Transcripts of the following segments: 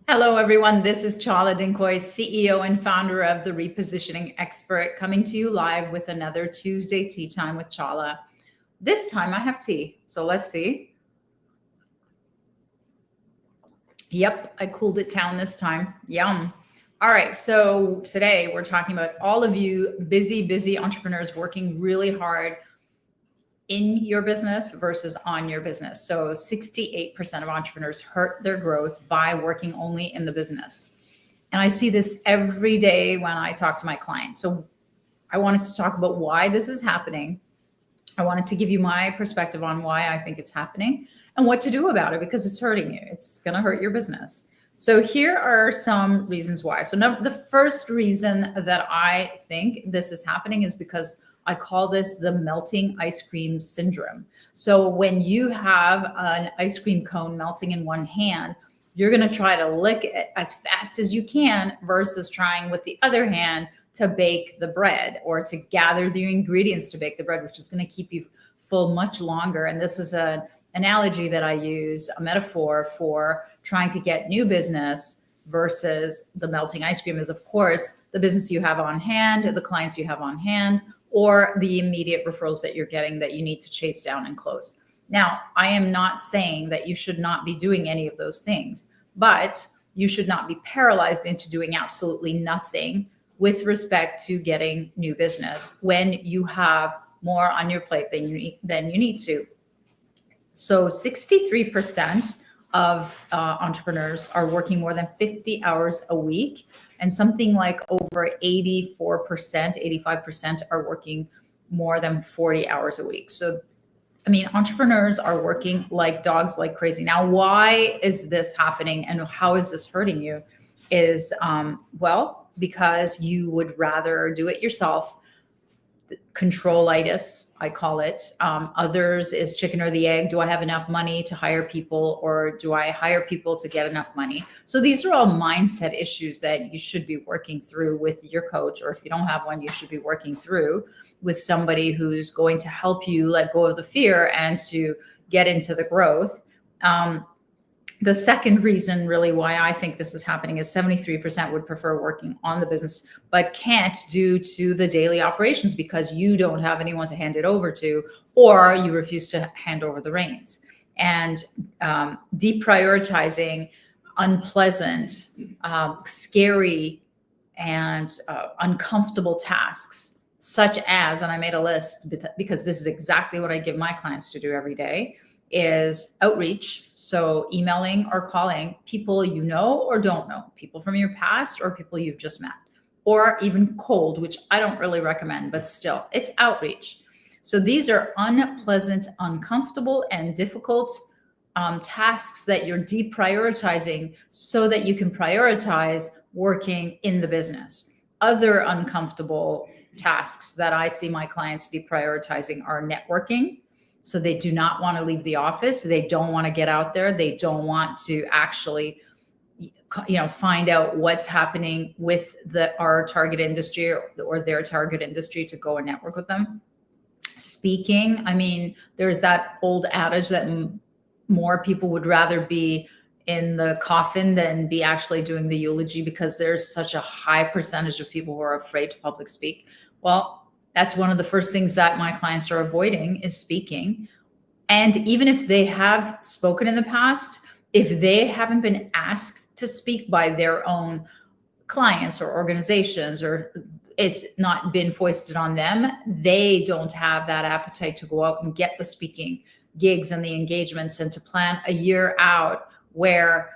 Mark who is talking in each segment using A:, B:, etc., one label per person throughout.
A: Hello, everyone. This is Chala Dinkoy, CEO and founder of The Repositioning Expert, coming to you live with another Tuesday Tea Time with Chala. This time I have tea, so let's see. Yep, I cooled it down this time. Yum. All right, so today we're talking about all of you busy entrepreneurs working really hard in your business versus on your business. So 68% of entrepreneurs hurt their growth by working only in the business. And I see this every day when I talk to my clients. So I wanted to talk about why this is happening. I wanted to give you my perspective on why I think it's happening and what to do about it, because it's hurting you. It's going to hurt your business. So here are some reasons why. So the first reason that I think this is happening is because I call this the melting ice cream syndrome. So when you have an ice cream cone melting in one hand, you're going to try to lick it as fast as you can versus trying with the other hand to bake the bread or to gather the ingredients to bake the bread, which is going to keep you full much longer. And this is an analogy that I use, a metaphor for trying to get new business versus the melting ice cream is, of course, the business you have on hand, the clients you have on hand, or the immediate referrals that you're getting that you need to chase down and close. Now, I am not saying that you should not be doing any of those things, but you should not be paralyzed into doing absolutely nothing with respect to getting new business when you have more on your plate than you need to. So 63% of entrepreneurs are working more than 50 hours a week, and something like over 84%, 85% are working more than 40 hours a week. So, I mean, entrepreneurs are working like dogs like crazy. Now, why is this happening and how is this hurting you? Is, because you would rather do it yourself. Controlitis, I call it. Others is chicken or the egg. Do I have enough money to hire people, or do I hire people to get enough money? So these are all mindset issues that you should be working through with your coach, or if you don't have one, you should be working through with somebody who's going to help you let go of the fear and to get into the growth. The second reason really why I think this is happening is 73% would prefer working on the business, but can't due to the daily operations because you don't have anyone to hand it over to, or you refuse to hand over the reins. And deprioritizing unpleasant, scary, and uncomfortable tasks, such as, and I made a list because this is exactly what I give my clients to do every day, is outreach. So emailing or calling people you know or don't know, people from your past or people you've just met, or even cold, which I don't really recommend, but still it's outreach. So these are unpleasant, uncomfortable, and difficult tasks that you're deprioritizing so that you can prioritize working in the business. Other uncomfortable tasks that I see my clients deprioritizing are networking. So they do not want to leave the office. They don't want to get out there. They don't want to actually, find out what's happening with our target industry or their target industry to go and network with them. Speaking, I mean, there's that old adage that more people would rather be in the coffin than be actually doing the eulogy, because there's such a high percentage of people who are afraid to public speak. Well, that's one of the first things that my clients are avoiding is speaking. And even if they have spoken in the past, if they haven't been asked to speak by their own clients or organizations, or it's not been foisted on them, they don't have that appetite to go out and get the speaking gigs and the engagements and to plan a year out where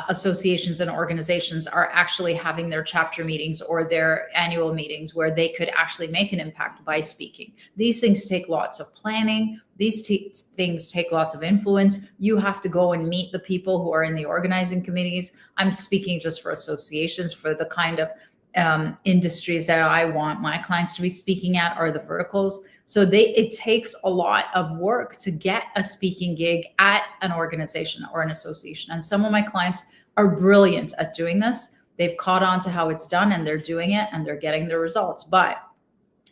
A: associations and organizations are actually having their chapter meetings or their annual meetings where they could actually make an impact by speaking. These things take lots of planning. These things take lots of influence. You have to go and meet the people who are in the organizing committees. I'm speaking just for associations. For the kind of industries that I want my clients to be speaking at are the verticals. So it takes a lot of work to get a speaking gig at an organization or an association. And some of my clients are brilliant at doing this. They've caught on to how it's done and they're doing it and they're getting the results. But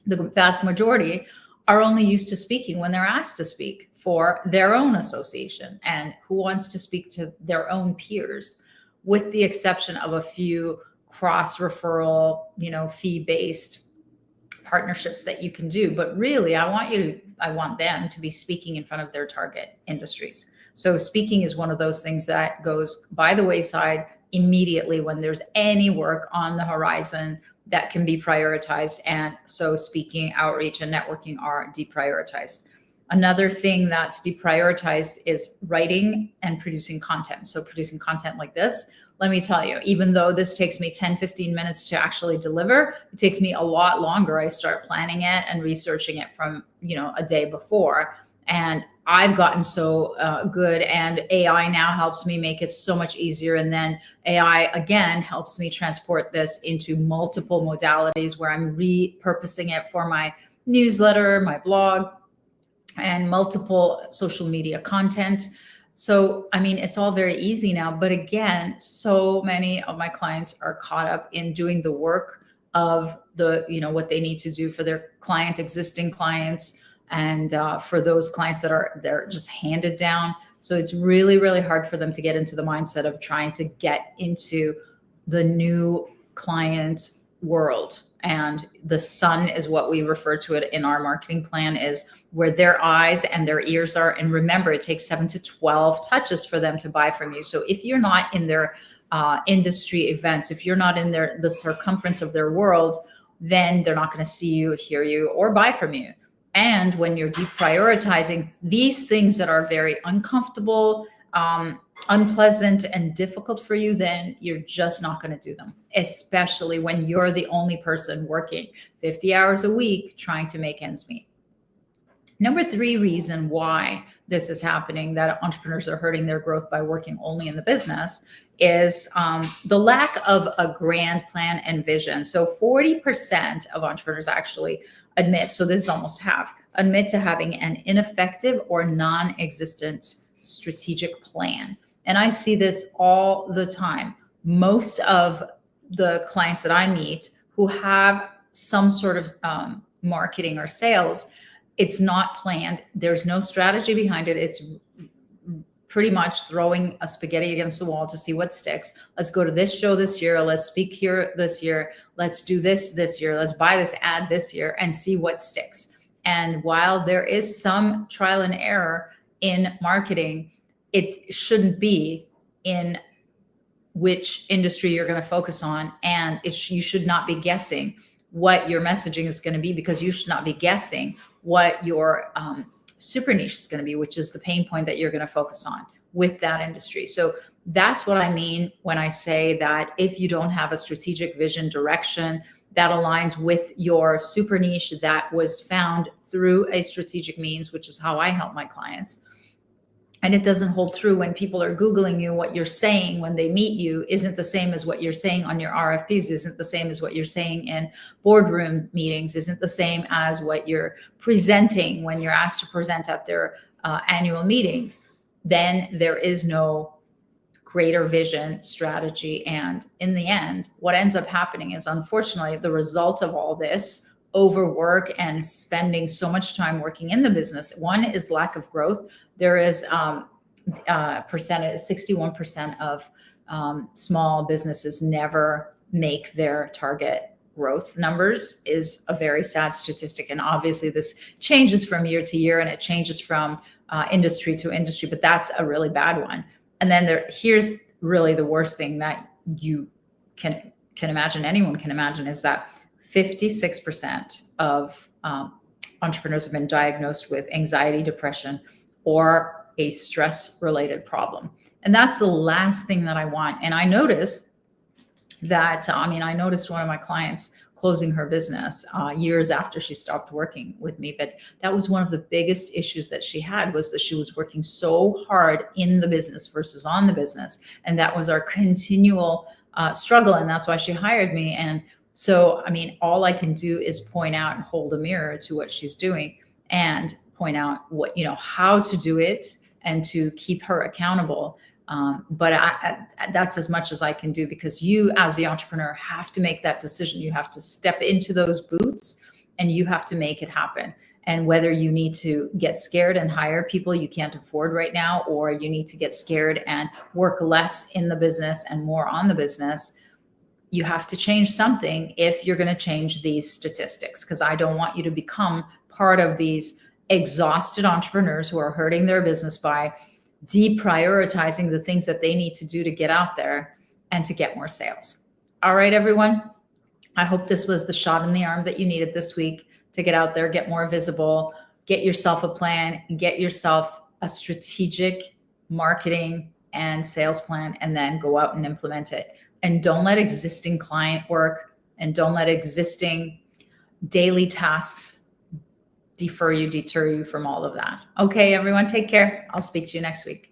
A: the vast majority are only used to speaking when they're asked to speak for their own association. And who wants to speak to their own peers with the exception of a few cross referral, fee-based partnerships that you can do. But really, I want them to be speaking in front of their target industries. So speaking is one of those things that goes by the wayside immediately when there's any work on the horizon that can be prioritized. And so speaking, outreach, and networking are deprioritized. Another thing that's deprioritized is writing and producing content. So producing content like this, let me tell you, even though this takes me 10, 15 minutes to actually deliver, it takes me a lot longer. I start planning it and researching it from, a day before. And I've gotten so good, and AI now helps me make it so much easier. And then AI again helps me transport this into multiple modalities where I'm repurposing it for my newsletter, my blog, and multiple social media content. So, it's all very easy now. But again, so many of my clients are caught up in doing the work of what they need to do for their existing clients, and for those clients they're just handed down. So it's really, really hard for them to get into the mindset of trying to get into the new client world. And the sun is what we refer to it in our marketing plan, is where their eyes and their ears are. And remember, it takes 7 to 12 touches for them to buy from you. So if you're not in their industry events, if you're not in the circumference of their world, then they're not going to see you, hear you, or buy from you. And when you're deprioritizing these things that are very uncomfortable, unpleasant, and difficult for you, then you're just not going to do them, especially when you're the only person working 50 hours a week trying to make ends meet. Number 3 reason why this is happening, that entrepreneurs are hurting their growth by working only in the business, is the lack of a grand plan and vision. So 40% of entrepreneurs actually admit, so this is almost half, admit to having an ineffective or non-existent strategic plan. And I see this all the time. Most of the clients that I meet who have some sort of marketing or sales, it's not planned. There's no strategy behind it. It's pretty much throwing a spaghetti against the wall to see what sticks. Let's go to this show this year. Let's speak here this year. Let's do this year. Let's buy this ad this year and see what sticks. And while there is some trial and error in marketing, it shouldn't be in which industry you're going to focus on. And you should not be guessing what your messaging is going to be, because you should not be guessing what your super niche is going to be, which is the pain point that you're going to focus on with that industry. So that's what I mean when I say that if you don't have a strategic vision, direction that aligns with your super niche that was found through a strategic means, which is how I help my clients, and it doesn't hold through when people are Googling you, what you're saying when they meet you isn't the same as what you're saying on your RFPs, isn't the same as what you're saying in boardroom meetings, isn't the same as what you're presenting when you're asked to present at their annual meetings, then there is no greater vision, strategy. And in the end, what ends up happening is, unfortunately, the result of all this overwork and spending so much time working in the business, one is lack of growth. There is percentage, 61% of small businesses never make their target growth numbers, is a very sad statistic. And obviously this changes from year to year, and it changes from industry to industry, but that's a really bad one. And then here's really the worst thing that you can imagine, anyone can imagine, is that 56% of entrepreneurs have been diagnosed with anxiety, depression, or a stress-related problem. And that's the last thing that I want. And I noticed that, I noticed one of my clients closing her business years after she stopped working with me. But that was one of the biggest issues that she had, was that she was working so hard in the business versus on the business. And that was our continual struggle. And that's why she hired me. And so, all I can do is point out and hold a mirror to what she's doing and point out what, how to do it and to keep her accountable. But that's as much as I can do, because you as the entrepreneur have to make that decision. You have to step into those boots and you have to make it happen. and whether you need to get scared and hire people you can't afford right now, or you need to get scared and work less in the business and more on the business. You have to change something if you're going to change these statistics, because I don't want you to become part of these exhausted entrepreneurs who are hurting their business by deprioritizing the things that they need to do to get out there and to get more sales. All right, everyone. I hope this was the shot in the arm that you needed this week to get out there, get more visible, get yourself a plan, get yourself a strategic marketing and sales plan, and then go out and implement it. And don't let existing client work and don't let existing daily tasks deter you from all of that. Okay, everyone, take care. I'll speak to you next week.